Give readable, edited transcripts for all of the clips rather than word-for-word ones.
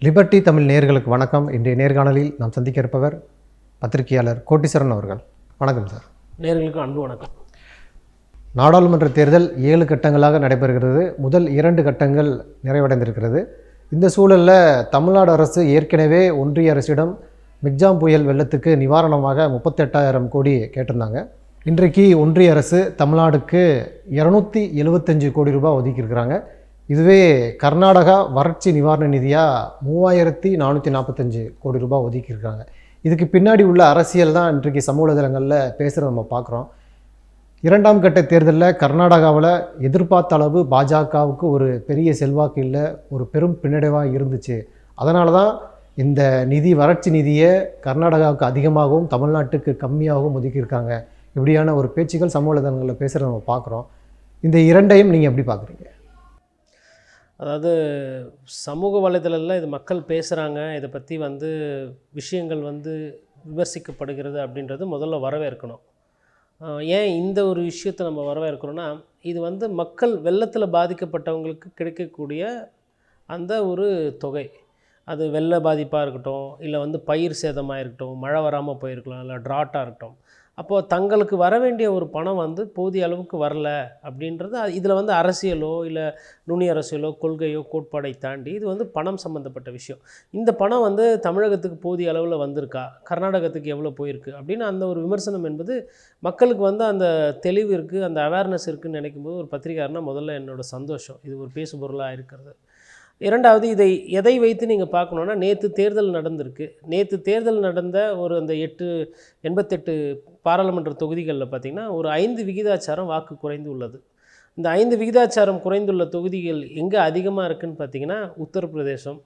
Liberty Tamil நேயர்களுக்கு வணக்கம். இன்றைய நேர்காணலில் நாம் சந்திக்க இருப்பவர் பத்திரிகையாளர் கோட்டீஸ்வரன் அவர்கள். வணக்கம் சார். நேயர்களுக்கு அன்பு வணக்கம். நாடாளுமன்ற தேர்தல் 7 கட்டங்களாக நடைபெறுகிறது. முதல் 2 கட்டங்கள் நிறைவடைந்திருக்கிறது. இந்த சூழலில் தமிழ்நாடு அரசு ஏற்கனவே ஒன்றிய அரசிடம் மிக்ஜாம் புயல் வெள்ளத்துக்கு நிவாரணமாக 38,000 கோடி கேட்டிருந்தாங்க. இன்றைக்கு ஒன்றிய அரசு தமிழ்நாடுக்கு 275 கோடி ரூபாய் ஒதுக்கியிருக்கிறாங்க. இதுவே கர்நாடகா வறட்சி நிவாரண நிதியாக 3,445 கோடி ரூபாய் ஒதுக்கியிருக்காங்க. இதுக்கு பின்னாடி உள்ள அரசியல் தான் இன்றைக்கு சமூக வலைதளங்களில் பேசுகிறத நம்ம பார்க்குறோம். 2ஆம் கட்ட தேர்தலில் கர்நாடகாவில் எதிர்பார்த்த அளவு பாஜகவுக்கு ஒரு பெரிய செல்வாக்கு இல்லை, ஒரு பெரும் பின்னடைவாக இருந்துச்சு. அதனால தான் இந்த நிதி வறட்சி நிதியை கர்நாடகாவுக்கு அதிகமாகவும் தமிழ்நாட்டுக்கு கம்மியாகவும் ஒதுக்கியிருக்காங்க. இப்படியான ஒரு பேச்சுக்கள் சமூக வலைதளங்களில் பேசுகிறத நம்ம பார்க்குறோம். இந்த இரண்டையும் நீங்கள் எப்படி பார்க்குறீங்க? அதாவது சமூக வலைதளத்தில் இது மக்கள் பேசுகிறாங்க, இதை பற்றி விஷயங்கள் விமர்சிக்கப்படுகிறது அப்படின்றது முதல்ல வரவேற்கணும். ஏன் இந்த ஒரு விஷயத்தை நம்ம வரவேற்கிறோன்னா, இது மக்கள் வெள்ளத்தில் பாதிக்கப்பட்டவங்களுக்கு கிடைக்கக்கூடிய அந்த ஒரு தொகை, அது வெள்ள பாதிப்பாக இருக்கட்டும், இல்லை பயிர் சேதமாக இருக்கட்டும், மழை வராமல் போயிருக்கலாம், இல்லை ட்ராட்டாக இருக்கட்டும். அப்போது தங்களுக்கு வர வேண்டிய ஒரு பணம் போதிய அளவுக்கு வரல அப்படின்றது இதில் அரசியலோ இல்லை நுனி அரசியலோ கொள்கையோ கோட்பாடை தாண்டி இது பணம் சம்மந்தப்பட்ட விஷயம். இந்த பணம் தமிழகத்துக்கு போதிய அளவில் வந்திருக்கா, கர்நாடகத்துக்கு எவ்வளோ போயிருக்கு அப்படின்னு அந்த ஒரு விமர்சனம் என்பது மக்களுக்கு அந்த தெளிவு இருக்குது, அந்த அவேர்னஸ் இருக்குதுன்னு நினைக்கும்போது ஒரு பத்திரிகையாளர்னா முதல்ல என்னோடய சந்தோஷம். இது ஒரு பேசுபொருளாக இருக்கிறது. இரண்டாவது, இதை எதை வைத்து நீங்கள் பார்க்கணுன்னா, நேற்று தேர்தல் நடந்திருக்கு. நேற்று தேர்தல் நடந்த ஒரு அந்த 88 பாராளுமன்ற தொகுதிகளில் பார்த்திங்கன்னா ஒரு 5 விகிதாச்சாரம் வாக்கு குறைந்து உள்ளது. இந்த 5 விகிதாச்சாரம் குறைந்துள்ள தொகுதிகள் எங்கே அதிகமாக இருக்குதுன்னு பார்த்திங்கன்னா உத்தரப்பிரதேசம்,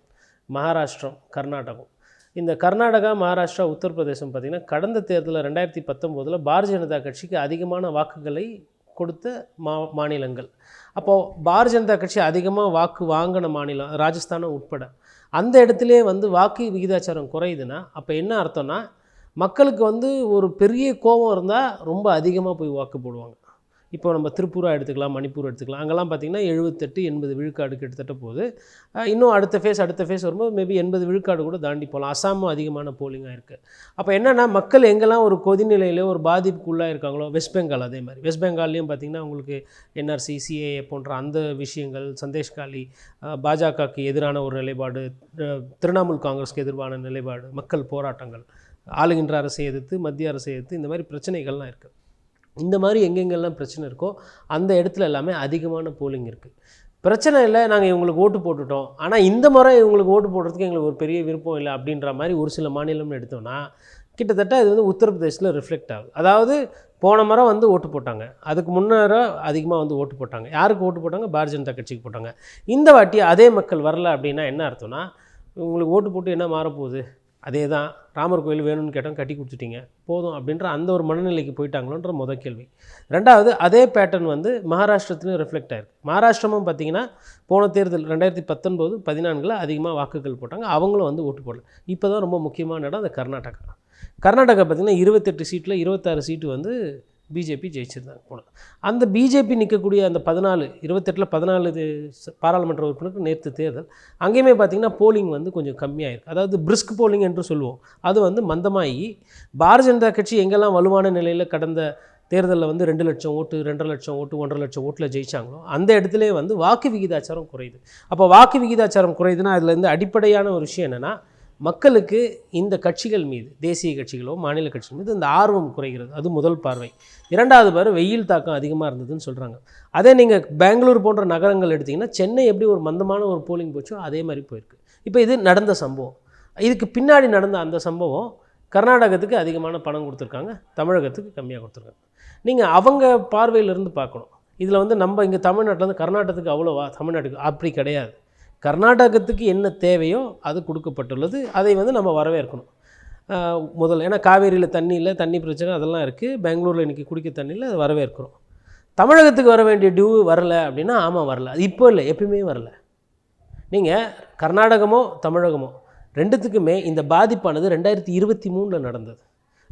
மகாராஷ்டிரம், கர்நாடகம். இந்த கர்நாடகா, மகாராஷ்டிரா, உத்தரப்பிரதேசம் பார்த்திங்கன்னா கடந்த தேர்தலில் 2019 பாரதிய ஜனதா கட்சிக்கு அதிகமான வாக்குகளை கொடுத்த மாநிலங்கள். அப்போது பாரதிய ஜனதா கட்சி அதிகமாக வாக்கு வாங்கின மாநிலம் ராஜஸ்தானம் உட்பட. அந்த இடத்துலே வாக்கு விகிதாச்சாரம் குறையுதுன்னா அப்போ என்ன அர்த்தம்னா, மக்களுக்கு ஒரு பெரிய கோபம் இருந்தால் ரொம்ப அதிகமாக போய் வாக்கு போடுவாங்க. இப்போ நம்ம திருப்பூரா எடுத்துக்கலாம், மணிப்பூர் எடுத்துக்கலாம். அங்கெல்லாம் பார்த்திங்கன்னா 78-80 விழுக்காடு கிட்டத்தட்ட போகுது. இன்னும் அடுத்த ஃபேஸ் வரும்போது மேபி 80 விழுக்காடு கூட தாண்டி போகலாம். அசாமும் அதிகமான போலிங்காக இருக்குது. அப்போ என்னென்னா, மக்கள் எங்கெல்லாம் ஒரு கொதிநிலையிலே ஒரு பாதிப்புக்குள்ளாக இருக்காங்களோ, வெஸ்ட் பெங்கால் அதே மாதிரி. வெஸ்ட் பெங்கால்லையும் பார்த்திங்கன்னா உங்களுக்கு NRC, CAA போன்ற அந்த விஷயங்கள், சந்தேஷ்காலி, பாஜகவுக்கு எதிரான ஒரு நிலைப்பாடு, திரிணாமுல் காங்கிரஸ்க்கு எதிரான நிலைப்பாடு, மக்கள் போராட்டங்கள், ஆளுகின்ற அரசை எதிர்த்து, மத்திய அரசை எதிர்த்து, இந்த மாதிரி பிரச்சனைகள்லாம் இருக்குது. இந்த மாதிரி எங்கெங்கெல்லாம் பிரச்சனை இருக்கோ அந்த இடத்துல எல்லாமே அதிகமான போலிங் இருக்குது. பிரச்சனை இல்லை, நாங்கள் இவங்களுக்கு ஓட்டு போட்டுட்டோம், ஆனால் இந்த முறை இவங்களுக்கு ஓட்டு போடுறதுக்கு எங்களுக்கு ஒரு பெரிய விருப்பம் இல்லை அப்படின்ற மாதிரி ஒரு சில மாநிலம்னு எடுத்தோன்னா கிட்டத்தட்ட இது உத்தரப்பிரதேசில் ரிஃப்ளெக்ட் ஆகுது. அதாவது போன முறை ஓட்டு போட்டாங்க, அதுக்கு முன்னர அதிகமாக ஓட்டு போட்டாங்க. யாருக்கு ஓட்டு போட்டாங்க? பாரதிய ஜனதா கட்சிக்கு போட்டாங்க. இந்த வாட்டி அதே மக்கள் வரல அப்படின்னா என்ன அர்த்தம்னா, உங்களுக்கு ஓட்டு போட்டு என்ன மாறப்போகுது, அதே தான், ராமர் கோயில் வேணும்னு கேட்டோம், கட்டி கொடுத்துட்டீங்க போதும் அப்படின்ற அந்த ஒரு மனநிலைக்கு போயிட்டாங்களோன்ற முதல் கேள்வி. ரெண்டாவது, அதே பேட்டர்ன் மகாராஷ்டிரத்துலையும் ரிஃப்ளெக்ட் ஆயிருக்கு. மகாராஷ்டிரமும் பார்த்திங்கன்னா போன தேர்தல் 2019-14 அதிகமாக வாக்குகள் போட்டாங்க, அவங்களும் ஓட்டு போடல. இப்போ தான் ரொம்ப முக்கியமான இடம் அந்த கர்நாடகா. கர்நாடகா பார்த்திங்கன்னா 28 சீட்டில் 26 சீட்டு பிஜேபி ஜெயிச்சிருந்தாங்க போனது. அந்த பிஜேபி நிற்கக்கூடிய அந்த 28 14 பாராளுமன்ற உறுப்பினருக்கு நேற்று தேர்தல். அங்கேயுமே பார்த்திங்கன்னா போலிங் கொஞ்சம் கம்மியாக இருக்குது. அதாவது பிரிஸ்க் போலிங் என்று சொல்லுவோம், அது மந்தமாகி பாரதிய ஜனதா கட்சி எங்கெல்லாம் வலுவான நிலையில் கடந்த தேர்தலில் 2 லட்சம் ஓட்டு, 2.5 லட்சம் ஓட்டு, 1.5 லட்சம் ஓட்டில் ஜெயிச்சாங்களோ அந்த இடத்துல வாக்கு விகிதாச்சாரம் குறையுது. அப்போ வாக்கு விகிதாச்சாரம் குறையுதுன்னா அதில் அடிப்படையான ஒரு விஷயம் என்னென்னா, மக்களுக்கு இந்த கட்சிகள் மீது, தேசிய கட்சிகளோ மாநில கட்சிகள் மீது இந்த ஆர்வம் குறைகிறது. அது முதல் பார்வை. இரண்டாவது பார்வை, வெயில் தாக்கம் அதிகமாக இருந்ததுன்னு சொல்கிறாங்க. அதே நீங்கள் பெங்களூர் போன்ற நகரங்கள் எடுத்திங்கன்னா, சென்னை எப்படி ஒரு மந்தமான ஒரு போலிங் போச்சோ அதே மாதிரி போயிருக்கு. இப்போ இது நடந்த சம்பவம். இதுக்கு பின்னாடி நடந்த அந்த சம்பவம் கர்நாடகத்துக்கு அதிகமான பணம் கொடுத்துருக்காங்க, தமிழகத்துக்கு கம்மியாக கொடுத்துருக்காங்க. நீங்கள் அவங்க பார்வையிலேருந்து பார்க்கணும். இதில் நம்ம இங்கே தமிழ்நாட்டிலேருந்து கர்நாடகத்துக்கு அவ்வளோவா, தமிழ்நாட்டுக்கு அப்படி கிடையாது. கர்நாடகத்துக்கு என்ன தேவையோ அது கொடுக்கப்பட்டுள்ளது. அதை நம்ம வரவேற்கணும் முதல்ல. ஏன்னா காவேரியில் தண்ணி இல்லை, தண்ணி பிரச்சனை அதெல்லாம் இருக்குது. பெங்களூரில் இன்றைக்கி குடிக்க தண்ணியில் அதை வரவேற்கிறோம். தமிழகத்துக்கு வர வேண்டிய டியூ வரலை அப்படின்னா ஆமாம் வரல, அது இப்போ இல்லை, எப்பயுமே வரல. நீங்கள் கர்நாடகமோ தமிழகமோ ரெண்டுத்துக்குமே இந்த பாதிப்பானது 2023 நடந்தது.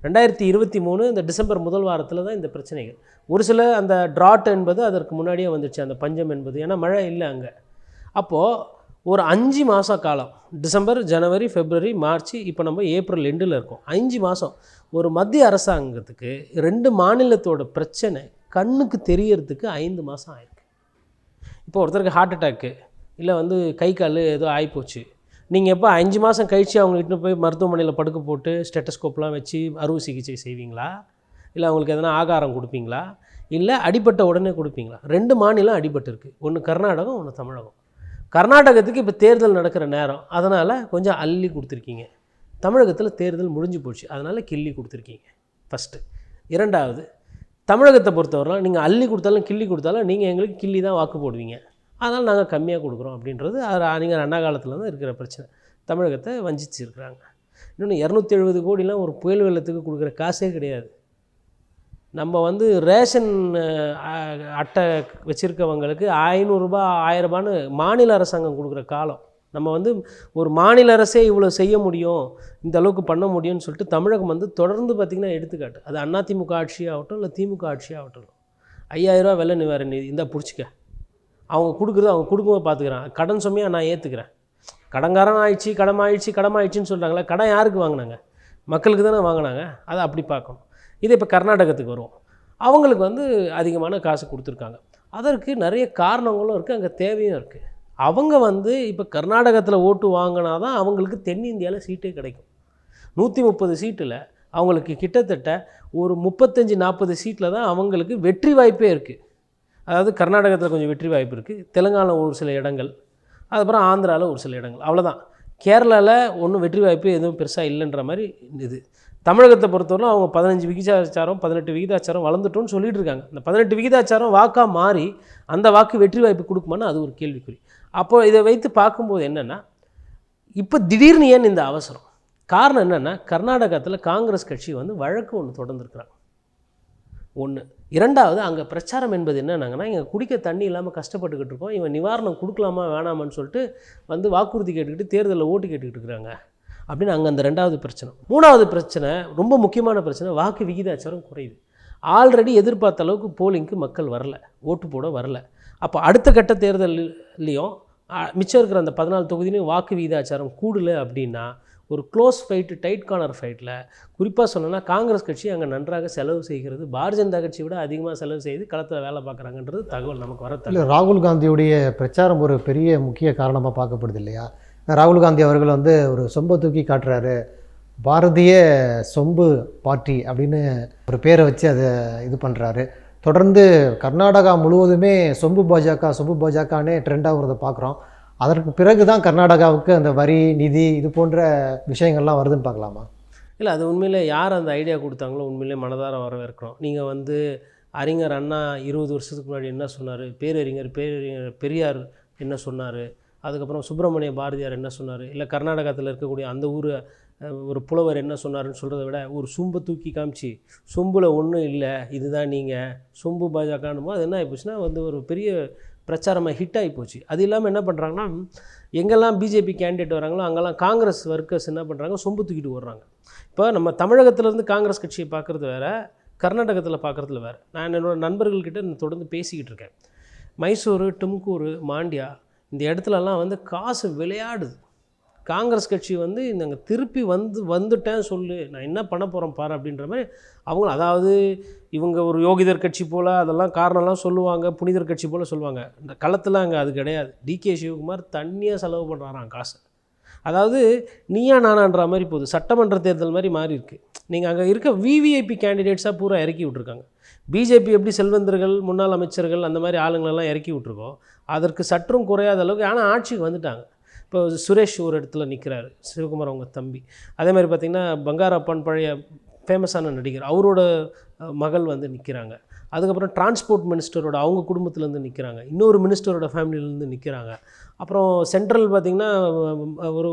2023 இந்த டிசம்பர் முதல் வாரத்தில் தான் இந்த பிரச்சனைகள். ஒரு சில அந்த ட்ராட் என்பது அதற்கு முன்னாடியே வந்துடுச்சு, அந்த பஞ்சம் என்பது. ஏன்னா மழை இல்லை அங்கே. அப்போது ஒரு 5 மாத காலம், டிசம்பர், ஜனவரி, பிப்ரவரி, மார்ச், இப்போ நம்ம ஏப்ரல் எண்டில் இருக்கோம். 5 மாதம் ஒரு மத்திய அரசாங்கத்துக்கு 2 மாநிலத்தோட பிரச்சனை கண்ணுக்கு தெரியறதுக்கு 5 மாதம் ஆயிருக்கு. இப்போ ஒருத்தருக்கு ஹார்ட் அட்டாக்கு இல்லை வந்து கை கால் ஏதோ ஆகிப்போச்சு, நீங்கள் எப்போ 5 மாதம் கழித்து அவங்க இட்டுன்னு போய் மருத்துவமனையில் படுக்க போட்டு ஸ்டெட்டஸ்கோப்லாம் வச்சு அறுவை சிகிச்சை செய்வீங்களா? இல்லை அவங்களுக்கு எதனா ஆகாரம் கொடுப்பீங்களா? இல்லை அடிபட்ட உடனே கொடுப்பீங்களா? 2 மாநிலம் அடிபட்டு, ஒன்று கர்நாடகம், ஒன்று தமிழகம். கர்நாடகத்துக்கு இப்போ தேர்தல் நடக்கிற நேரம், அதனால் கொஞ்சம் அள்ளி கொடுத்துருக்கீங்க. தமிழகத்தில் தேர்தல் முடிஞ்சு போச்சு, அதனால் கிள்ளி கொடுத்துருக்கீங்க. ஃபஸ்ட்டு. 2வது, தமிழகத்தை பொறுத்தவரைலாம் நீங்கள் அள்ளி கொடுத்தாலும் கிள்ளி கொடுத்தாலும் நீங்கள் எங்களுக்கு கிள்ளி தான் வாக்கு போடுவீங்க, அதனால் நாங்கள் கம்மியாக கொடுக்குறோம் அப்படின்றது நீங்கள் அண்ணா காலத்தில் தான் இருக்கிற பிரச்சனை. தமிழகத்தை வஞ்சிச்சிருக்கிறாங்க. இன்னொன்று 270 கோடிலாம் ஒரு புயல் வெள்ளத்துக்கு கொடுக்குற காசே கிடையாது. நம்ம வந்து ரேஷன் அட்டை வச்சுருக்கவங்களுக்கு 500 ரூபா 1000 ரூபான்னு மாநில அரசாங்கம் கொடுக்குற காலம். நம்ம வந்து ஒரு மாநில அரசே இவ்வளோ செய்ய முடியும், இந்த அளவுக்கு பண்ண முடியும்னு சொல்லிட்டு தமிழகம் வந்து தொடர்ந்து பார்த்திங்கன்னா எடுத்துக்காட்டு. அது அதிமுக ஆட்சியாகட்டும் இல்லை திமுக ஆட்சியாகட்டும், 5000 ரூபா வெள்ள நிவாரண நிதி இந்த பிடிச்சிக்க, அவங்க கொடுக்குறது அவங்க கொடுக்கும்போது பார்த்துக்கிறான். கடன் சுமையாக நான் ஏற்றுக்கிறேன். கடன்காரன் ஆயிடுச்சு, கடமாயிடுச்சின்னு சொல்கிறாங்களே, கடன் யாருக்கு வாங்கினாங்க? மக்களுக்கு தானே வாங்கினாங்க. அதை அப்படி பார்க்கணும். இது இப்போ கர்நாடகத்துக்கு வரும். அவங்களுக்கு வந்து அதிகமான காசு கொடுத்துருக்காங்க. அதற்கு நிறைய காரணங்களும் இருக்குது, அங்கே தேவையும் இருக்குது. அவங்க வந்து இப்போ கர்நாடகத்தில் ஓட்டு வாங்கினா தான் அவங்களுக்கு தென்னிந்தியாவில் சீட்டே கிடைக்கும். 130 சீட்டில் அவங்களுக்கு கிட்டத்தட்ட ஒரு 35-40 சீட்டில் தான் அவங்களுக்கு வெற்றி வாய்ப்பே இருக்குது. அதாவது கர்நாடகத்தில் கொஞ்சம் வெற்றி வாய்ப்பு இருக்குது, தெலுங்கானாவில் ஒரு சில இடங்கள், அதுக்கப்புறம் ஆந்திராவில் ஒரு சில இடங்கள், அவ்வளோதான். கேரளாவில் ஒன்றும் வெற்றி வாய்ப்பு எதுவும் பெருசாக இல்லைன்ற மாதிரி இது. தமிழகத்தை பொறுத்தவரை அவங்க 15 விகிதாச்சாரம் 18 விகிதாச்சாரம் வளர்ந்துட்டோன்னு சொல்லிட்டு இருக்காங்க. இந்த 18 விகிதாச்சாரம் வாக்காக மாறி அந்த வாக்கு வெற்றி வாய்ப்பு கொடுக்குமான்னு அது ஒரு கேள்விக்குறி. அப்போ இதை வைத்து பார்க்கும்போது என்னென்னா, இப்போ திடீர்னு ஏன் இந்த அவசரம்? காரணம் என்னென்னா, கர்நாடகத்தில் காங்கிரஸ் கட்சி வந்து வழக்கு ஒன்று தொடர்ந்துருக்குறாங்க. ஒன்று. 2வது, அங்கே பிரச்சாரம் என்பது என்னன்னாங்கன்னா, இங்கே குடிக்க தண்ணி இல்லாமல் கஷ்டப்பட்டுக்கிட்டு இருக்கோம், இவன் நிவாரணம் கொடுக்கலாமா வேணாமான்னு சொல்லிட்டு வந்து வாக்குறுதி கேட்டுக்கிட்டு தேர்தலில் ஓட்டு கேட்டுக்கிட்டு இருக்கிறாங்க அப்படின்னு அங்கே அந்த 2வது பிரச்சனை. 3வது பிரச்சனை, ரொம்ப முக்கியமான பிரச்சனை, வாக்கு விகிதாச்சாரம் குறையுது. ஆல்ரெடி எதிர்பார்த்த அளவுக்கு போலிங்க்கு மக்கள் வரல, ஓட்டு போட வரல. அப்போ அடுத்த கட்ட தேர்தல்லையும் மிச்சம் இருக்கிற அந்த 14 தொகுதியிலையும் வாக்கு விகிதாச்சாரம் கூடலை அப்படின்னா, ஒரு க்ளோஸ் ஃபைட்டு, டைட் கார்னர் ஃபைட்டில் குறிப்பாக சொல்லணும்னா காங்கிரஸ் கட்சி அங்கே நன்றாக செலவு செய்கிறது, பாரதிய ஜனதா கட்சியை விட அதிகமாக செலவு செய்து களத்தில் வேலை பார்க்குறாங்கன்றது தகவல் நமக்கு வர. ராகுல் காந்தியுடைய பிரச்சாரம் ஒரு பெரிய முக்கிய காரணமாக பார்க்கப்படுது இல்லையா? ராகுல் காந்தி அவர்கள் வந்து ஒரு சொம்பை தூக்கி காட்டுறாரு, பாரதிய சொம்பு பார்ட்டி அப்படின்னு ஒரு பேரை வச்சு அதை இது பண்ணுறாரு. தொடர்ந்து கர்நாடகா முழுவதுமே சொம்பு பாஜகனே ட்ரெண்ட் ஆகுறத பார்க்குறோம். அதற்கு பிறகு தான் கர்நாடகாவுக்கு அந்த வரி, நிதி இது போன்ற விஷயங்கள்லாம் வருதுன்னு பார்க்கலாமா? இல்லை, அது உண்மையிலே யார் அந்த ஐடியா கொடுத்தாங்களோ உண்மையிலே மனதார வரவேற்கிறோம். நீங்கள் வந்து அறிஞர் அண்ணா 20 வருஷத்துக்கு முன்னாடி என்ன சொன்னார், பேரறிஞர் பெரியார் என்ன சொன்னார், அதுக்கப்புறம் சுப்பிரமணிய பாரதியார் என்ன சொன்னார், இல்லை கர்நாடகத்தில் இருக்கக்கூடிய அந்த ஊர் ஒரு புலவர் என்ன சொன்னார்னு சொல்கிறத விட ஒரு சொம்பை தூக்கி காமிச்சு சொம்பில் ஒன்றும் இல்லை இதுதான் நீங்கள் சொம்பு பாஜகனுமோ அது என்ன ஆகிப்போச்சுன்னா வந்து ஒரு பெரிய பிரச்சாரமாக ஹிட் ஆகி போச்சு. அது இல்லாமல் என்ன பண்ணுறாங்கன்னா, எங்கெல்லாம் பிஜேபி கேண்டிடேட் வராங்களோ அங்கெல்லாம் காங்கிரஸ் ஒர்க்கர்ஸ் என்ன பண்ணுறாங்க, சொம்பு தூக்கிட்டு ஓடுறாங்க. இப்போ நம்ம தமிழகத்திலேருந்து காங்கிரஸ் கட்சியை பார்க்குறது வேறு, கர்நாடகத்தில் பார்க்குறதுல வேறு. நான் என்னோடய நண்பர்கள்கிட்ட தொடர்ந்து பேசிக்கிட்டு இருக்கேன். மைசூரு, தும்கூரு, மாண்டியா இந்த இடத்துலலாம் வந்து காசு விளையாடுது. காங்கிரஸ் கட்சி வந்து நாங்கள் திருப்பி வந்துட்டேன் சொல்லு, நான் என்ன பண்ண போகிறேன் பாரு அப்படின்ற மாதிரி அவங்களும், அதாவது இவங்க ஒரு யோகிதர் கட்சி போல் அதெல்லாம் காரணம்லாம் சொல்லுவாங்க, புனிதர் கட்சி போல் சொல்லுவாங்க. இந்த களத்தில் அங்கே அது கிடையாது. டிகே சிவகுமார் தண்ணியாக செலவு பண்ணுறாராம் காசு. அதாவது நீயா நானான்ற மாதிரி போகுது, சட்டமன்ற தேர்தல் மாதிரி மாறி இருக்குது. நீங்கள் அங்கே இருக்க விவிஐபி கேண்டிடேட்ஸாக பூரா இறக்கி விட்ருக்காங்க. பிஜேபி எப்படி செல்வந்தர்கள், முன்னாள் அமைச்சர்கள் அந்த மாதிரி ஆளுங்களெல்லாம் இறக்கி விட்ருக்கோம், அதற்கு சற்றும் குறையாத அளவுக்கு. ஆனால் ஆட்சிக்கு வந்துட்டாங்க. இப்போ சுரேஷ் ஒரு இடத்துல நிற்கிறாரு, சிவகுமார் அவங்க தம்பி. அதே மாதிரி பார்த்திங்கன்னா பங்காரப்பன் பழைய ஃபேமஸான நடிகர், அவரோட மகள் வந்து நிற்கிறாங்க. அதுக்கப்புறம் டிரான்ஸ்போர்ட் மினிஸ்டரோட அவங்க குடும்பத்துலேருந்து நிற்கிறாங்க, இன்னொரு மினிஸ்டரோட ஃபேமிலியிலேருந்து நிற்கிறாங்க. அப்புறம் சென்ட்ரல் பார்த்திங்கன்னா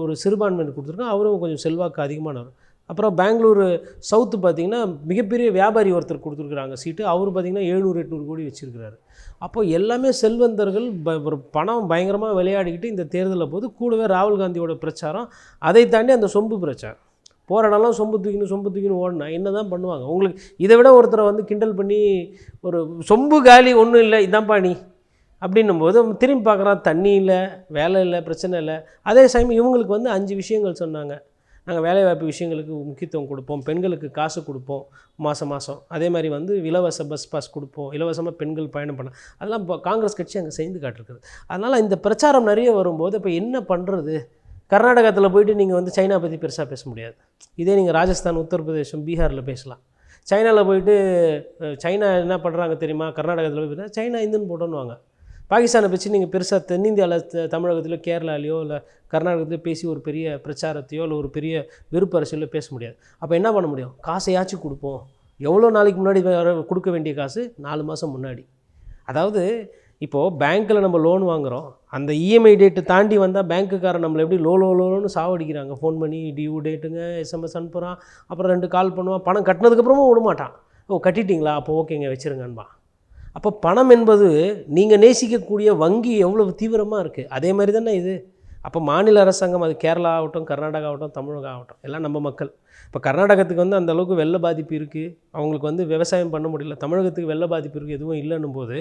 ஒரு சிறுபான்மையினர் கொடுத்துருக்காங்க, அவரும் கொஞ்சம் செல்வாக்கு அதிகமானவர். அப்புறம் பெங்களூர் சவுத்து பார்த்திங்கன்னா மிகப்பெரிய வியாபாரி ஒருத்தர் கொடுத்துருக்குறாங்க சீட்டு, அவர் பார்த்திங்கன்னா 700-800 கோடி வச்சுருக்கிறாரு. அப்போ எல்லாமே செல்வந்தர்கள் ஒரு பணம் பயங்கரமாக விளையாடிக்கிட்டு இந்த தேர்தலில் போது கூடவே ராகுல் காந்தியோட பிரச்சாரம், அதை தாண்டி அந்த சொம்பு பிரச்சாரம். போகிற இடம்லாம் சொம்பு தூக்கின்னு ஓடினா என்ன தான் பண்ணுவாங்க? உங்களுக்கு இதை விட ஒருத்தரை வந்து கிண்டல் பண்ணி ஒரு சொம்பு காலி ஒன்றும் இல்லை இதான்ப்பா நீ அப்படின்னும்போது திரும்பி பார்க்குறான், தண்ணி இல்லை, வேலை இல்லை, பிரச்சனை இல்லை. அதே சமயம் இவங்களுக்கு வந்து 5 விஷயங்கள் சொன்னாங்க. நாங்கள் வேலைவாய்ப்பு விஷயங்களுக்கு முக்கியத்துவம் கொடுப்போம், பெண்களுக்கு காசு கொடுப்போம் மாதம் மாதம், அதே மாதிரி வந்து இலவச பஸ் பாஸ் கொடுப்போம், இலவசமாக பெண்கள் பயணம் பண்ண, அதெல்லாம் இப்போ காங்கிரஸ் கட்சி அங்கே செய்து காட்டிருக்குது. அதனால் இந்த பிரச்சாரம் நிறைய வரும்போது இப்போ என்ன பண்ணுறது? கர்நாடகத்தில் போயிட்டு நீங்கள் வந்து சைனா பற்றி பெருசாக பேச முடியாது. இதே நீங்கள் ராஜஸ்தான், உத்தரப்பிரதேசம், பீகாரில் பேசலாம். சைனாவில் போயிட்டு சைனா என்ன பண்ணுறாங்க தெரியுமா? கர்நாடகத்தில் போய் சைனா இந்துன்னு போட்டோன்னுவாங்க. பாகிஸ்தானை பற்றி நீங்கள் பெருசாக தென்னிந்தியாவில் தமிழகத்திலோ கேரளாலையோ இல்லை கர்நாடகத்திலோ பேசி ஒரு பெரிய பிரச்சாரத்தையோ இல்லை ஒரு பெரிய வெறுப்பு அரசியலோ பேச முடியாது. அப்போ என்ன பண்ண முடியும்? காசையாச்சும் கொடுப்போம். எவ்வளோ நாளைக்கு முன்னாடி கொடுக்க வேண்டிய காசு? 4 மாதம் முன்னாடி. அதாவது இப்போது பேங்க்கில் நம்ம லோன் வாங்குகிறோம், அந்த இஎம்ஐ டேட்டு தாண்டி வந்தால் பேங்க்குக்காரன் நம்மளை எப்படி லோன்னு சாவடிக்கிறாங்க. ஃபோன் பண்ணி டியூ டேட்டுங்க, எஸ்எம்எஸ் அனுப்புகிறான், அப்புறம் 2 கால் பண்ணுவான், பணம் கட்டினதுக்கப்புறமும் விட மாட்டான். ஓ கட்டிட்டிங்களா, அப்போ ஓகேங்க வச்சுருங்கன்பா. அப்போ பணம் என்பது நீங்கள் நேசிக்கக்கூடிய வங்கி எவ்வளோ தீவிரமாக இருக்குது, அதே மாதிரி தானே இது. அப்போ மாநில அரசாங்கம், அது கேரளா ஆகட்டும், கர்நாடகா ஆகட்டும், தமிழகம் ஆகட்டும், எல்லாம் நம்ம மக்கள். இப்போ கர்நாடகத்துக்கு வந்து அந்தளவுக்கு வெள்ள பாதிப்பு இருக்குது, அவங்களுக்கு வந்து விவசாயம் பண்ண முடியல. தமிழகத்துக்கு வெள்ள பாதிப்பு இருக்குது, எதுவும் இல்லைன்னும் போது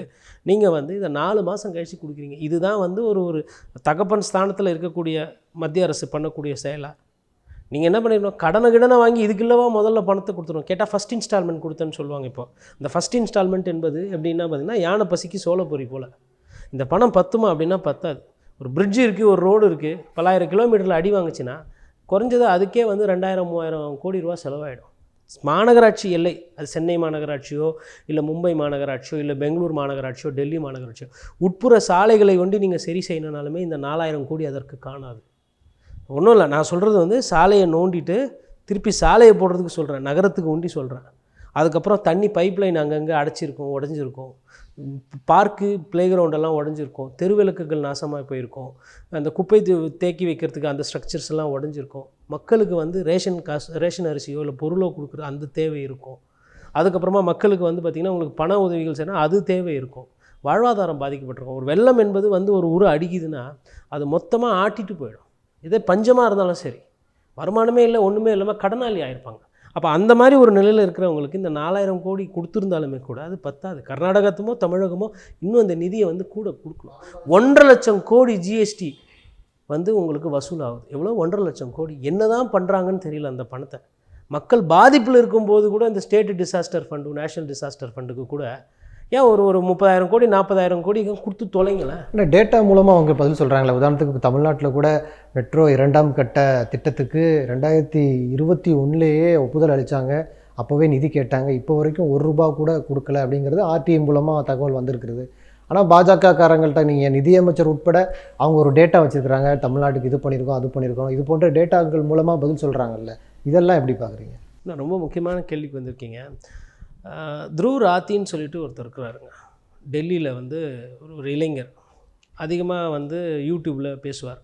நீங்கள் வந்து இதை 4 மாதம் கழித்து கொடுக்குறீங்க. இதுதான் வந்து ஒரு தகப்பன் ஸ்தானத்தில் இருக்கக்கூடிய மத்திய அரசு பண்ணக்கூடிய செயலாக. நீங்கள் என்ன பண்ணிடணும்? கடனை வாங்கி இதுக்குள்ளவா முதல்ல பணத்தை கொடுத்துருவோம். கேட்டால் ஃபஸ்ட் இன்ஸ்டால்மெண்ட் கொடுத்தேன்னு சொல்லுவாங்க. இப்போ இந்த ஃபஸ்ட் இன்ஸ்டால்மெண்ட் என்பது எப்படின்னா பார்த்தீங்கன்னா, யானை பசிக்கு சோளப்பொறி போல். இந்த பணம் பத்துமா அப்படின்னா பத்தாது. ஒரு பிரிட்ஜ் இருக்குது, ஒரு ரோடு இருக்குது, பல்லாயிரம் கிலோமீட்டரில் அடி வாங்குச்சுன்னா குறைஞ்சது அதுக்கே வந்து 2000-3000 கோடி ரூபா செலவாயிடும். மாநகராட்சி எல்லை, அது சென்னை மாநகராட்சியோ இல்லை மும்பை மாநகராட்சியோ இல்லை பெங்களூர் மாநகராட்சியோ டெல்லி மாநகராட்சியோ, உட்புற சாலைகளை கொண்டு நீங்கள் சரி செய்யணுனாலுமே இந்த 4000 கோடி அதற்கு காணாது. ஒன்றும் இல்லை, நான் சொல்கிறது வந்து சாலையை நோண்டிட்டு திருப்பி சாலையை போடுறதுக்கு சொல்கிறேன், நகரத்துக்கு ஒண்டி சொல்கிறேன். அதுக்கப்புறம் தண்ணி பைப்லைன் அங்கங்கே அடைச்சிருக்கும், உடஞ்சிருக்கும், பார்க்கு பிளே கிரவுண்டெல்லாம் உடஞ்சிருக்கும், தெருவிளக்குகள் நாசமாக போயிருக்கும், அந்த குப்பை தேக்கி வைக்கிறதுக்கு அந்த ஸ்ட்ரக்சர்ஸ் எல்லாம் உடஞ்சிருக்கும். மக்களுக்கு வந்து ரேஷன் அரிசியோ இல்லை பொருளோ கொடுக்குற அந்த தேவை இருக்கும். அதுக்கப்புறமா மக்களுக்கு வந்து பார்த்திங்கன்னா உங்களுக்கு பண உதவிகள் செய்யணும், அது தேவை இருக்கும். வாழ்வாதாரம் பாதிக்கப்பட்டிருக்கும். ஒரு வெள்ளம் என்பது வந்து ஒரு ஊரை அடிக்குதுன்னா அது மொத்தமாக ஆட்டிட்டு போயிடும். இதே பஞ்சமாக இருந்தாலும் சரி, வருமானமே இல்லை, ஒன்றுமே இல்லாமல் கடனாளி ஆகிருப்பாங்க. அப்போ அந்த மாதிரி ஒரு நிலையில் இருக்கிறவங்களுக்கு இந்த 4000 கோடி கொடுத்துருந்தாலுமே கூட அது பத்தாது. கர்நாடகத்துமோ தமிழகமோ இன்னும் அந்த நிதியை வந்து கூட கொடுக்கணும். 1.5 லட்சம் கோடி ஜிஎஸ்டி வந்து உங்களுக்கு வசூலாகுது. எவ்வளோ? 1.5 லட்சம் கோடி. என்ன தான் பண்ணுறாங்கன்னு தெரியல அந்த பணத்தை. மக்கள் பாதிப்பில் இருக்கும்போது கூட இந்த state disaster fund, national disaster ஃபண்டுக்கு கூட ஏன் ஒரு 30,000 கோடி 40,000 கோடி கொடுத்து தொலைங்களேன். இல்லை, டேட்டா மூலமாக அவங்க பதில் சொல்கிறாங்களே. உதாரணத்துக்கு இப்போ தமிழ்நாட்டில் கூட மெட்ரோ 2ஆம் கட்ட திட்டத்துக்கு 2021 ஒப்புதல் அளித்தாங்க. அப்போவே நிதி கேட்டாங்க. இப்போ வரைக்கும் ₹1 கூட கொடுக்கல அப்படிங்கிறது ஆர்டிஐ மூலமாக தகவல் வந்திருக்கிறது. ஆனால் பாஜக காரங்கள்ட்ட நீங்கள் நிதியமைச்சர் உட்பட அவங்க ஒரு டேட்டா வச்சுருக்கிறாங்க, தமிழ்நாட்டுக்கு இது பண்ணியிருக்கோம், அது பண்ணியிருக்கோம், இது போன்ற டேட்டாக்கள் மூலமாக பதில் சொல்கிறாங்கல்ல. இதெல்லாம் எப்படி பார்க்குறீங்க? நான் ரொம்ப முக்கியமான கேள்விக்கு வந்திருக்கீங்க. த்ருவ் ராத்தின்னு சொல்லிட்டு ஒருத்தர் இருக்கிறாருங்க, டெல்லியில் வந்து ஒரு இளைஞர், அதிகமாக வந்து யூடியூப்பில் பேசுவார்.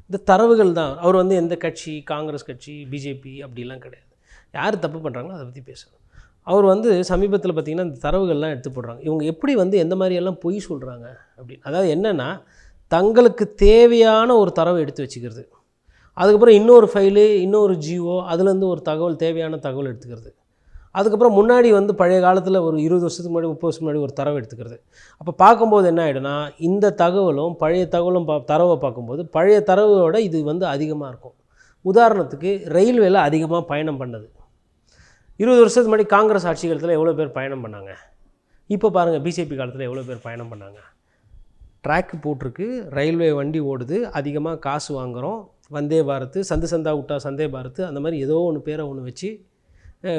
இந்த தரவுகள் தான் அவர் வந்து எந்த கட்சி, காங்கிரஸ் கட்சி, பிஜேபி அப்படிலாம் கிடையாது, யார் தப்பு பண்ணுறாங்களோ அதை பற்றி பேசுவார். அவர் வந்து சமீபத்தில் பார்த்திங்கன்னா இந்த தரவுகள்லாம் எடுத்து போடுறாங்க. இவங்க எப்படி வந்து எந்த மாதிரியெல்லாம் பொய் சொல்கிறாங்க அப்படின்னு. அதாவது என்னென்னா, தங்களுக்கு தேவையான ஒரு தரவை எடுத்து வச்சுக்கிறது, அதுக்கப்புறம் இன்னொரு ஃபைலு, இன்னொரு ஜியோ, அதுலேருந்து ஒரு தகவல், தேவையான தகவல் எடுத்துக்கிறது, அதுக்கப்புறம் முன்னாடி வந்து பழைய காலத்தில் ஒரு 20 வருஷத்துக்கு முன்னாடி 30 வருஷத்துக்கு முன்னாடி ஒரு தரவை எடுத்துக்கிறது. அப்போ பார்க்கும்போது என்ன ஆகிடும்னா, இந்த தகவலும் பழைய தகவலும் தரவை பார்க்கும்போது பழைய தரவோட இது வந்து அதிகமாக இருக்கும். உதாரணத்துக்கு ரயில்வேல அதிகமாக பயணம் பண்ணது 20 வருஷத்துக்கு முன்னாடி காங்கிரஸ் ஆட்சி காலத்தில் எவ்வளோ பேர் பயணம் பண்ணாங்க, இப்போ பாருங்கள் பிஜேபி காலத்தில் எவ்வளோ பேர் பயணம் பண்ணாங்க. ட்ராக்கு போட்டிருக்கு, ரயில்வே வண்டி ஓடுது, அதிகமாக காசு வாங்குகிறோம், வந்தே பாரத், சந்தா விட்டா சந்தே பாரத், அந்த மாதிரி ஏதோ ஒன்று பேரை ஒன்று வச்சு,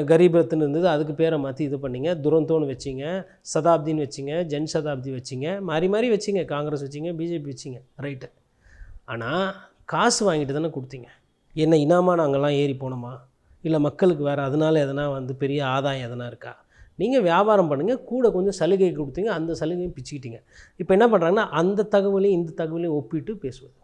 கரீபத்துன்னு இருந்தது அதுக்கு பேரை மாற்றி இது பண்ணிங்க, துரந்தோன்னு வச்சிங்க, சதாப்தின்னு வச்சிங்க, ஜன் சதாப்தி வச்சிங்க, மாறி மாறி வச்சிங்க, காங்கிரஸ் வச்சிங்க, பிஜேபி வச்சிங்க, ரைட்டு. ஆனால் காசு வாங்கிட்டு தானே கொடுத்தீங்க. என்ன இனாமா நாங்கள்லாம் ஏறி போனோமா, இல்லை மக்களுக்கு வேறு அதனால் எதனா வந்து பெரிய ஆதாயம் எதனா இருக்கா? நீங்கள் வியாபாரம் பண்ணுங்கள், கூட கொஞ்சம் சலுகை கொடுத்தீங்க, அந்த சலுகையும் பிச்சுக்கிட்டீங்க. இப்போ என்ன பண்ணுறாங்கன்னா, அந்த தகவலையும் இந்த தகவலையும் ஒப்பிட்டு பேசுவது.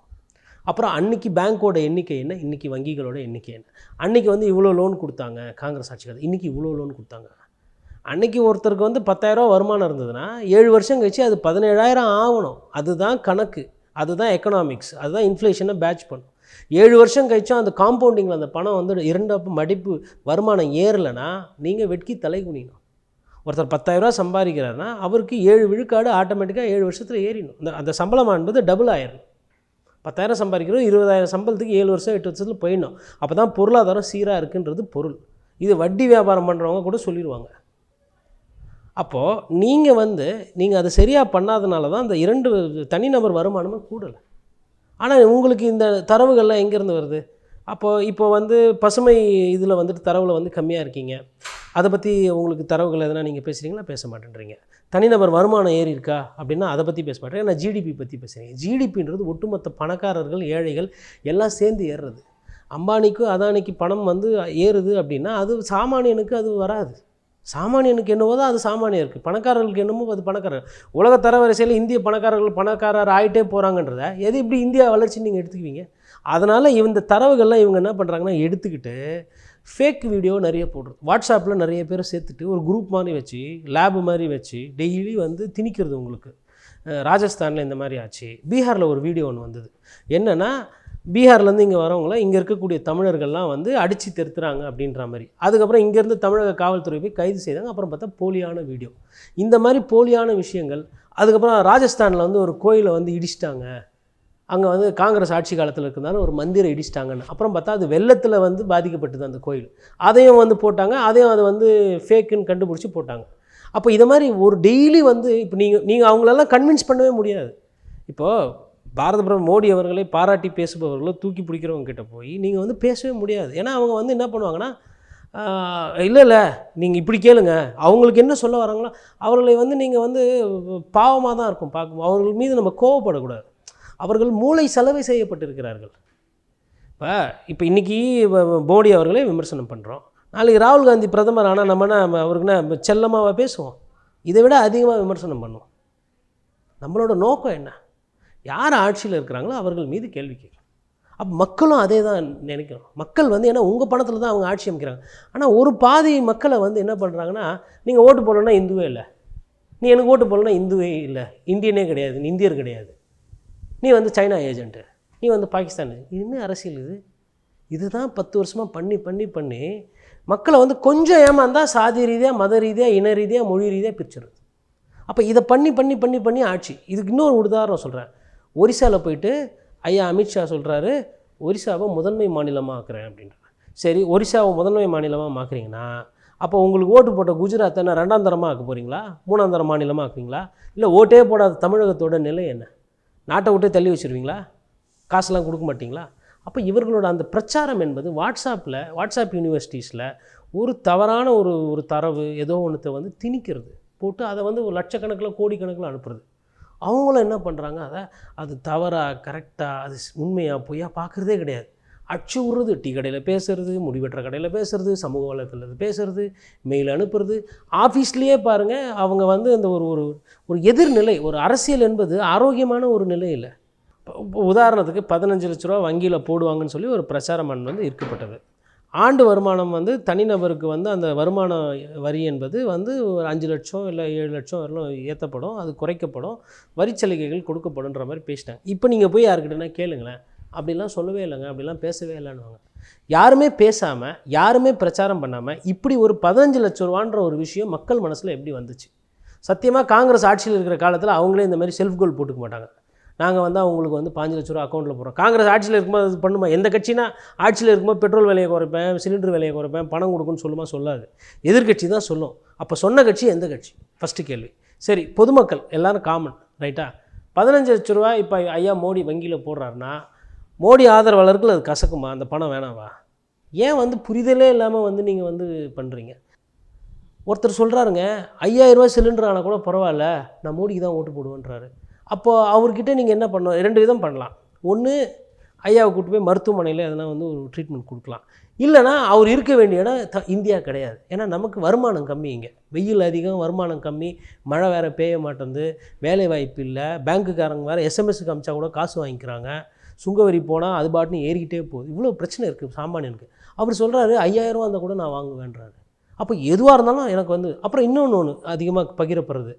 அப்புறம் அன்றைக்கி பேங்க்கோட எண்ணிக்கை என்ன, இன்றைக்கி வங்கிகளோட எண்ணிக்கை என்ன. அன்றைக்கி வந்து இவ்வளோ லோன் கொடுத்தாங்க காங்கிரஸ் ஆட்சிக்காரர், இன்றைக்கி இவ்வளோ லோன் கொடுத்தாங்க. அன்றைக்கி ஒருத்தருக்கு வந்து 10,000 வருமானம் இருந்ததுன்னா 7 வருஷம் கழிச்சு அது 17,000 ஆகணும். அதுதான் கணக்கு, அதுதான் எக்கனாமிக்ஸ், அதுதான் இன்ஃப்ளேஷனை பேட்ச் பண்ணும். 7 வருஷம் கழிச்சும் அந்த காம்பவுண்டிங்கில் அந்த பணம் வந்து 2 மடிப்பு வருமானம் ஏறலைன்னா நீங்கள் வெட்கி தலை குனியணும். ஒருத்தர் 10,000 சம்பாதிக்கிறாருன்னா அவருக்கு 7 விழுக்காடு ஆட்டோமேட்டிக்காக 7 வருஷத்தில் ஏறிடும். அந்த சம்பளம் என்பது டபுள் ஆயிடும். 10,000 சம்பாதிக்கிறோம், 20,000 சம்பளத்துக்கு 7 வருஷம் 8 வருஷத்தில் போயிடணும். அப்போ தான் பொருளாதாரம் சீராக இருக்குன்றது பொருள். இது வட்டி வியாபாரம் பண்ணுறவங்க கூட சொல்லிடுவாங்க. அப்போது நீங்கள் அதை சரியாக பண்ணாதனால தான் அந்த 2 தனிநபர் வருமானமே கூடலை. ஆனால் உங்களுக்கு இந்த தரவுகள்லாம் எங்கேருந்து வருது? இப்போ பசுமை இதில் தரவில் கம்மியாக இருக்கீங்க. அதை பற்றி உங்களுக்கு தரவுகள் எதனா நீங்கள் பேசுகிறீங்களா? பேச மாட்டேன்றீங்க. தனிநபர் வருமானம் ஏறி இருக்கா அப்படின்னா அதை பற்றி பேச மாட்டேங்க. நான் ஜிடிபி பற்றி பேசுகிறீங்க. ஜிடிபின்றது ஒட்டுமொத்த பணக்காரர்கள் ஏழைகள் எல்லாம் சேர்ந்து ஏறுறது. அம்பானிக்கு அதானிக்கு பணம் ஏறுது அப்படின்னா அது சாமானியனுக்கு அது வராது. சாமானியனுக்கு என்னவோ அது சாமானியருக்கு, பணக்காரர்களுக்கு என்னமோ அது பணக்காரர். உலக தரவரிசையில் இந்திய பணக்காரர் ஆகிட்டே போகிறாங்கன்றத எது இப்படி இந்தியா வளர்ச்சின்னு நீங்கள் எடுத்துக்குவீங்க? அதனால் இந்த தரவுகள்லாம் இவங்க என்ன பண்ணுறாங்கன்னா எடுத்துக்கிட்டு ஃபேக் வீடியோ நிறைய போடுறது. வாட்ஸ்அப்பில் நிறைய பேர் சேர்த்துட்டு ஒரு குரூப் மாதிரி வச்சு, லேபு மாதிரி வச்சு டெய்லி திணிக்கிறது. உங்களுக்கு ராஜஸ்தானில் இந்த மாதிரி ஆச்சு. பீகாரில் ஒரு வீடியோ ஒன்று வந்தது. என்னென்னா பீகார்லேருந்து இங்கே வரவங்கள இங்கே இருக்கக்கூடிய தமிழர்கள்லாம் அடித்து தெருத்துறாங்க அப்படின்ற மாதிரி. அதுக்கப்புறம் இங்கேருந்து தமிழக காவல்துறை போய் கைது செய்தாங்க. அப்புறம் பார்த்தா போலியான வீடியோ. இந்த மாதிரி போலியான விஷயங்கள். அதுக்கப்புறம் ராஜஸ்தானில் ஒரு கோயிலை இடிச்சிட்டாங்க. அங்கே காங்கிரஸ் ஆட்சி காலத்தில் இருக்கிறதால ஒரு மந்திரை இடிச்சிட்டாங்கன்னு. அப்புறம் பார்த்தா அது வெள்ளத்தில் பாதிக்கப்பட்டது அந்த கோயில். அதையும் போட்டாங்க. அதையும் அதை ஃபேக்குன்னு கண்டுபிடிச்சி போட்டாங்க. அப்போ இதை மாதிரி ஒரு டெய்லி இப்போ நீங்கள் அவங்களெல்லாம் கன்வின்ஸ் பண்ணவே முடியாது. இப்போது பாரத பிரதமர் மோடி அவர்களை பாராட்டி பேசுபவர்களோ தூக்கி பிடிக்கிறவங்க கிட்ட போய் நீங்கள் பேசவே முடியாது. ஏன்னா அவங்க என்ன பண்ணுவாங்கன்னா, இல்லை நீங்கள் இப்படி கேளுங்க, அவங்களுக்கு என்ன சொல்ல வராங்களோ அவர்களை நீங்கள் பாவமாக தான் இருக்கும் பார்க்கும். அவர்கள் மீது நம்ம கோவப்படக்கூடாது. அவர்கள் மூளை செலவை செய்யப்பட்டிருக்கிறார்கள். இப்போ இன்றைக்கி மோடி அவர்களே விமர்சனம் பண்ணுறோம். நாளைக்கு ராகுல் காந்தி பிரதமர் ஆனால் நம்ம அவருக்கு செல்லமாக பேசுவோம். இதை விட அதிகமாக விமர்சனம் பண்ணுவோம். நம்மளோட நோக்கம் என்ன? யார் ஆட்சியில் இருக்கிறாங்களோ அவர்கள் மீது கேள்வி கேட்கணும். அப்போ மக்களும் அதே தான் நினைக்கணும். மக்கள் ஏன்னா உங்கள் பணத்தில் தான் அவங்க ஆட்சி அமைக்கிறாங்க. ஆனால் ஒரு பாதி மக்களை என்ன பண்ணுறாங்கன்னா, நீங்கள் ஓட்டு போடலன்னா இந்துவே இல்லை, நீ எனக்கு ஓட்டு போடலன்னா இந்துவே இல்லை, இந்தியனே கிடையாது, நீ இந்தியர் கிடையாது, நீ சைனா ஏஜென்ட்டு, நீ பாகிஸ்தான். இது என்ன அரசியல் இது? இதுதான் 10 வருஷமாக பண்ணி பண்ணி பண்ணி மக்களை கொஞ்சம் ஏமாந்தால் சாதி ரீதியாக, மத ரீதியாக, இன ரீதியாக, மொழி ரீதியாக பிரிச்சுருது. அப்போ இதை பண்ணி பண்ணி பண்ணி பண்ணி ஆட்சி. இதுக்கு இன்னொரு உதாரணம் சொல்கிறேன். ஒரிசாவில் போயிட்டு ஐயா அமித்ஷா சொல்கிறாரு, ஒரிசாவை முதன்மை மாநிலமாக ஆக்குறேன் அப்படின்றார். சரி, ஒரிசாவை முதன்மை மாநிலமாக ஆக்குறீங்கன்னா அப்போ உங்களுக்கு ஓட்டு போட்ட குஜராத்தை என்ன 2ஆம் தரமாக ஆக்க போகிறீங்களா? 3ஆம் தர மாநிலமாக ஆக்குவீங்களா? இல்லை ஓட்டே போடாத தமிழகத்தோட நிலை என்ன? நாட்டை விட்டு தள்ளி வச்சுருவீங்களா? காசுலாம் கொடுக்க மாட்டிங்களா? அப்போ இவர்களோட அந்த பிரச்சாரம் என்பது வாட்ஸ்அப் யூனிவர்சிட்டிஸில் ஒரு தவறான ஒரு தரவு ஏதோ ஒன்றத்தை திணிக்கிறது, போட்டு அதை ஒரு லட்சக்கணக்கில் கோடிக்கணக்கில் அனுப்புறது. அவங்களும் என்ன பண்ணுறாங்க, அது தவறாக கரெக்டாக, அது உண்மையாக பொய்யா பார்க்குறதே கிடையாது. அச்சு விட்றது, டீ கடையில் பேசுகிறது, முடிவெட்டுற கடையில் பேசுகிறது, சமூக வலைத்தளத்தில் பேசுகிறது, மெயில் அனுப்புறது. ஆஃபீஸ்லேயே பாருங்கள், அவங்க அந்த ஒரு எதிர்நிலை. ஒரு அரசியல் என்பது ஆரோக்கியமான ஒரு நிலை இல்லை. இப்போ உதாரணத்துக்கு 15 லட்ச ரூபா வங்கியில் போடுவாங்கன்னு சொல்லி ஒரு பிரச்சாரம் இருக்கப்பட்டது. ஆண்டு வருமானம் தனிநபருக்கு அந்த வருமான வரி என்பது ஒரு 5 லட்சம் இல்லை 7 லட்சம் வரலும் ஏற்றப்படும், அது குறைக்கப்படும், வரிச்சலுகைகள் கொடுக்கப்படுன்ற மாதிரி பேசிட்டாங்க. இப்போ நீங்கள் போய் யாருக்கிட்டனா கேளுங்களேன், அப்படிலாம் சொல்லவே இல்லைங்க, அப்படிலாம் பேசவே இல்லைன்னுவாங்க. யாருமே பேசாமல், யாருமே பிரச்சாரம் பண்ணாமல் இப்படி ஒரு 15 லட்ச ரூபான்ற ஒரு விஷயம் மக்கள் மனசில் எப்படி வந்துச்சு? சத்தியமாக காங்கிரஸ் ஆட்சியில் இருக்கிற காலத்தில் அவங்களே இந்த மாதிரி செல்ஃப் கோல் போட்டுக்க மாட்டாங்க. நாங்கள் அவங்களுக்கு 15 லட்ச ரூபா அக்கௌண்ட்டில் போடுறோம். காங்கிரஸ் ஆட்சியில் இருக்கும்போது அது பண்ணுமா? எந்த கட்சினா ஆட்சியில் இருக்கும்போது பெட்ரோல் விலையை குறைப்பேன், சிலிண்டர் விலையை குறைப்பேன், பணம் கொடுக்குன்னு சொல்லுமா? சொல்லாது. எதிர்கட்சி தான் சொல்லும். அப்போ சொன்ன கட்சி எந்த கட்சி? ஃபஸ்ட்டு கேள்வி. சரி, பொதுமக்கள் எல்லோரும் காமன், ரைட்டா? 15 லட்ச ரூபா இப்போ ஐயா மோடி வங்கியில் போடுறாருன்னா மோடி ஆதரவாளர்கள் அது கசக்குமா? அந்த பணம் வேணாவா? ஏன் புரிதலே இல்லாமல் நீங்கள் பண்ணுறீங்க? ஒருத்தர் சொல்கிறாருங்க, 5000 ரூபா சிலிண்டர் ஆனால் கூட பரவாயில்ல, நான் மோடிக்கு தான் ஓட்டு போடுவேன்றாரு. அப்போது அவர்கிட்ட நீங்கள் என்ன பண்ணணும்? 2 விதம் பண்ணலாம். ஒன்று, ஐயாவை கூட்டு போய் மருத்துவமனையில் எதனா ஒரு ட்ரீட்மெண்ட் கொடுக்கலாம். இல்லைனா அவர் இருக்க வேண்டிய இடம் இந்தியா கிடையாது. ஏன்னா நமக்கு வருமானம் கம்மி, இங்கே வெயில் அதிகம், வருமானம் கம்மி, மழை வேறு பெய்ய மாட்டேங்குது, வேலை வாய்ப்பு இல்லை, பேங்க்குக்காரங்க வேறு எஸ்எம்எஸ்க்கு அமிச்சா கூட காசு வாங்கிக்கிறாங்க, சுங்கவரி போனால் அது பாட்டுன்னு ஏறிக்கிட்டே போகுது, இவ்வளோ பிரச்சனை இருக்குது சாமானியனுக்கு. அவர் சொல்கிறாரு 5000 ரூபா இருந்தால் கூட நான் வாங்குவேன்றாரு. அப்போ எதுவாக இருந்தாலும் எனக்கு அப்புறம் இன்னொன்று அதிகமாக பகிரப்படுறது,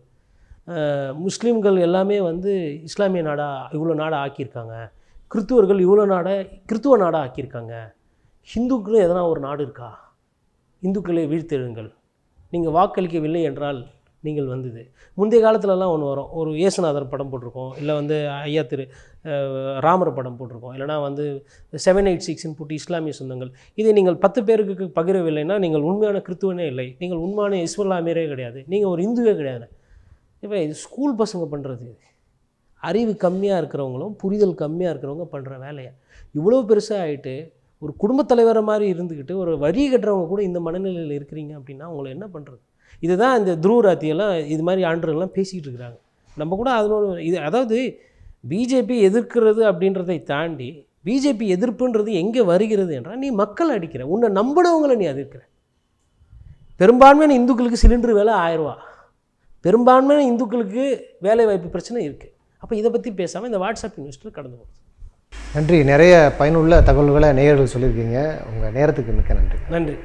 முஸ்லீம்கள் எல்லாமே இஸ்லாமிய நாடாக இவ்வளோ நாடாக ஆக்கியிருக்காங்க, கிறித்துவர்கள் இவ்வளோ கிறித்துவ நாடாக ஆக்கியிருக்காங்க, ஹிந்துக்களும் எதனா ஒரு நாடு இருக்கா? இந்துக்களை வீழ்த்தெழுங்கள், நீங்கள் வாக்களிக்கவில்லை என்றால் நீங்கள் வந்தது. முந்தைய காலத்துலலாம் ஒன்று வரும், ஒரு இயேசுநாதர் படம் போட்டிருக்கோம், இல்லை வந்து ஐயா திரு ராமர் படம் போட்டிருக்கோம், இல்லைனா வந்து 786ன்னு போட்டு இஸ்லாமிய சொந்தங்கள். இதை நீங்கள் 10 பேருக்கு பகிரவில்லைன்னா நீங்கள் உண்மையான கிறித்துவனே இல்லை, நீங்கள் உண்மையான இஸ்லாமியரே கிடையாது, நீங்கள் ஒரு இந்துவே கிடையாது. இப்போ இது ஸ்கூல் பசங்க பண்ணுறது, அறிவு கம்மியாக இருக்கிறவங்களும் புரிதல் கம்மியாக இருக்கிறவங்க பண்ணுற வேலையை இவ்வளோ பெருசாக ஆகிட்டு ஒரு குடும்பத் தலைவரை மாதிரி இருந்துக்கிட்டு ஒரு வரி கட்டுறவங்க கூட இந்த மனநிலையில் இருக்கிறீங்க அப்படின்னா அவங்கள என்ன பண்ணுறது? இதுதான் இந்த துருவராத்தியெல்லாம் இது மாதிரி ஆண்டுகள்லாம் பேசிக்கிட்டு இருக்கிறாங்க. நம்ம கூட அதனோட இது, அதாவது பிஜேபி எதிர்க்கிறது அப்படின்றதை தாண்டி பிஜேபி எதிர்ப்புன்றது எங்கே வருகிறது என்றால், நீ மக்கள் அடிக்கிற, உன்னை நம்பினவங்களை நீ எதிர்க்கிற. பெரும்பான்மையான இந்துக்களுக்கு சிலிண்டர் விலை 1000 ரூபா, பெரும்பான்மையான இந்துக்களுக்கு வேலை வாய்ப்பு பிரச்சனை இருக்குது. அப்போ இதை பற்றி பேசாமல் இந்த வாட்ஸ்அப் இன்வெஸ்டர் கடந்து போகுது. நன்றி. நிறைய பயனுள்ள தகவல்களை நேயர்கள் சொல்லியிருக்கீங்க. உங்கள் நேரத்துக்கு மிக்க நன்றி. நன்றி.